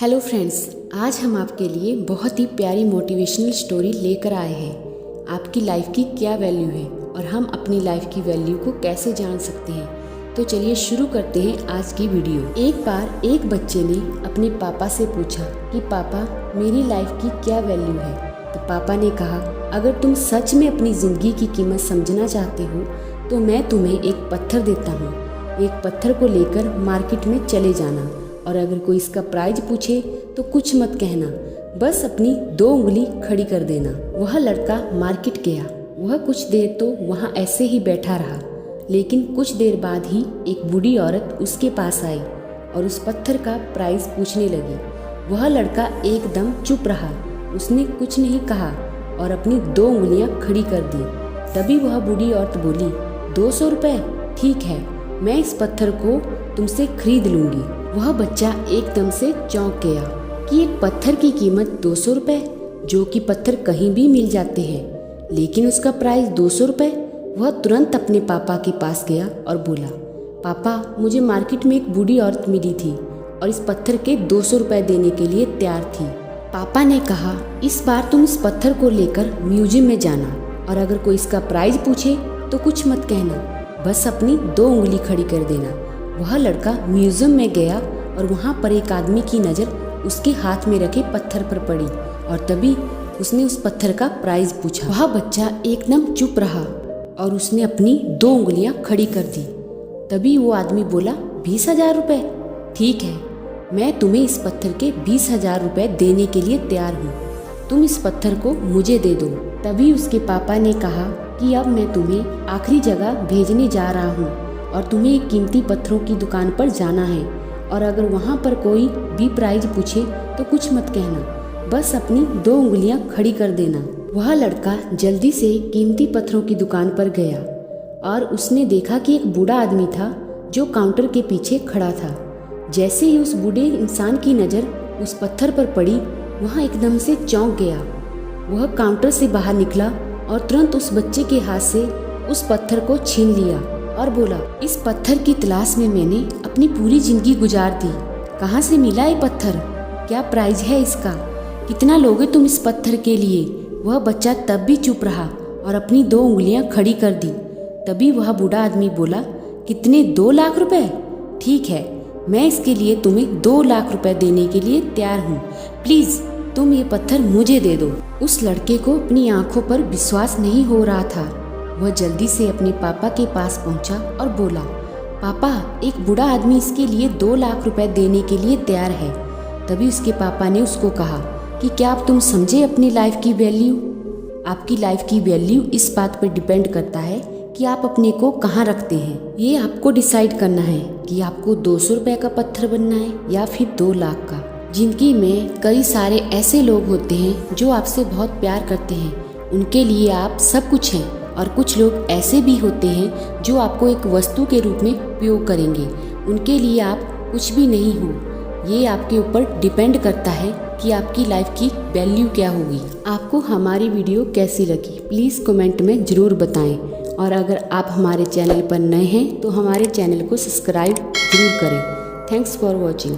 Hello friends, आज हम आपके लिए बहुत ही प्यारी मोटिवेशनल स्टोरी लेकर आए हैं। आपकी लाइफ की क्या वैल्यू है और हम अपनी लाइफ की वैल्यू को कैसे जान सकते हैं। तो चलिए शुरू करते हैं आज की वीडियो। एक बार एक बच्चे ने अपने पापा से पूछा कि पापा मेरी लाइफ की क्या वैल्यू है। तो पापा ने कहा, अगर तुम सच में अपनी ज़िंदगी की कीमत समझना चाहते हो तो मैं तुम्हें एक पत्थर देता हूँ। एक पत्थर को लेकर मार्केट में चले जाना और अगर कोई इसका प्राइस पूछे तो कुछ मत कहना, बस अपनी 2 उंगली खड़ी कर देना। वह लड़का मार्केट गया। वह कुछ देर तो वहाँ ऐसे ही बैठा रहा, लेकिन कुछ देर बाद ही एक बूढ़ी औरत उसके पास आई और उस पत्थर का प्राइस पूछने लगी। वह लड़का एकदम चुप रहा, उसने कुछ नहीं कहा और अपनी 2 उंगलियां खड़ी कर दी। तभी वह बूढ़ी औरत बोली, 200 रुपये? ठीक है, मैं इस पत्थर को तुमसे खरीद लूँगी। वह बच्चा एकदम से चौंक गया कि एक पत्थर की कीमत 200 रुपये, जो कि पत्थर कहीं भी मिल जाते हैं, लेकिन उसका प्राइस 200 रुपये। वह तुरंत अपने पापा के पास गया और बोला, पापा मुझे मार्केट में एक बूढ़ी औरत मिली थी और इस पत्थर के 200 रुपये देने के लिए तैयार थी। पापा ने कहा, इस बार तुम इस पत्थर को लेकर म्यूजियम में जाना और अगर कोई इसका प्राइस पूछे तो कुछ मत कहना, बस अपनी 2 उंगली खड़ी कर देना। वह लड़का म्यूजियम में गया और वहाँ पर एक आदमी की नज़र उसके हाथ में रखे पत्थर पर पड़ी और तभी उसने उस पत्थर का प्राइस पूछा। वह बच्चा एकदम चुप रहा और उसने अपनी 2 उंगलियां खड़ी कर दी। तभी वो आदमी बोला, 20,000 रुपये? ठीक है, मैं तुम्हें इस पत्थर के 20,000 रुपये देने के लिए तैयार हूँ, तुम इस पत्थर को मुझे दे दो। तभी उसके पापा ने कहा कि अब मैं तुम्हें आखिरी जगह भेजने जा रहा हूँ और तुम्हें एक कीमती पत्थरों की दुकान पर जाना है और अगर वहाँ पर कोई भी प्राइस पूछे तो कुछ मत कहना, बस अपनी 2 उंगलियां खड़ी कर देना। वह लड़का जल्दी से कीमती पत्थरों की दुकान पर गया और उसने देखा कि एक बूढ़ा आदमी था जो काउंटर के पीछे खड़ा था। जैसे ही उस बूढ़े इंसान की नज़र उस पत्थर पर पड़ी, वह एकदम से चौंक गया। वह काउंटर से बाहर निकला और तुरंत उस बच्चे के हाथ से उस पत्थर को छीन लिया और बोला, इस पत्थर की तलाश में मैंने अपनी पूरी जिंदगी गुजार दी। कहाँ से मिला ये पत्थर? क्या प्राइस है इसका? कितना लोगे तुम इस पत्थर के लिए? वह बच्चा तब भी चुप रहा और अपनी 2 उंगलियां खड़ी कर दी। तभी वह बूढ़ा आदमी बोला, कितने? 2 लाख रुपए? ठीक है, मैं इसके लिए तुम्हें 2 लाख रुपए देने के लिए तैयार हूँ, प्लीज़ तुम ये पत्थर मुझे दे दो। उस लड़के को अपनी आंखों पर विश्वास नहीं हो रहा था। वह जल्दी से अपने पापा के पास पहुंचा और बोला, पापा एक बूढ़ा आदमी इसके लिए 2 लाख रुपए देने के लिए तैयार है। तभी उसके पापा ने उसको कहा कि क्या आप तुम समझे अपनी लाइफ की वैल्यू? आपकी लाइफ की वैल्यू इस बात पर डिपेंड करता है कि आप अपने को कहाँ रखते हैं। ये आपको डिसाइड करना है कि आपको 200 रुपये का पत्थर बनना है या फिर 2 लाख का। जिंदगी में कई सारे ऐसे लोग होते हैं जो आपसे बहुत प्यार करते हैं, उनके लिए आप सब कुछ हैं, और कुछ लोग ऐसे भी होते हैं जो आपको एक वस्तु के रूप में उपयोग करेंगे, उनके लिए आप कुछ भी नहीं हो। ये आपके ऊपर डिपेंड करता है कि आपकी लाइफ की वैल्यू क्या होगी। आपको हमारी वीडियो कैसी लगी प्लीज़ कमेंट में ज़रूर बताएं और अगर आप हमारे चैनल पर नए हैं तो हमारे चैनल को सब्सक्राइब ज़रूर करें। Thanks for watching.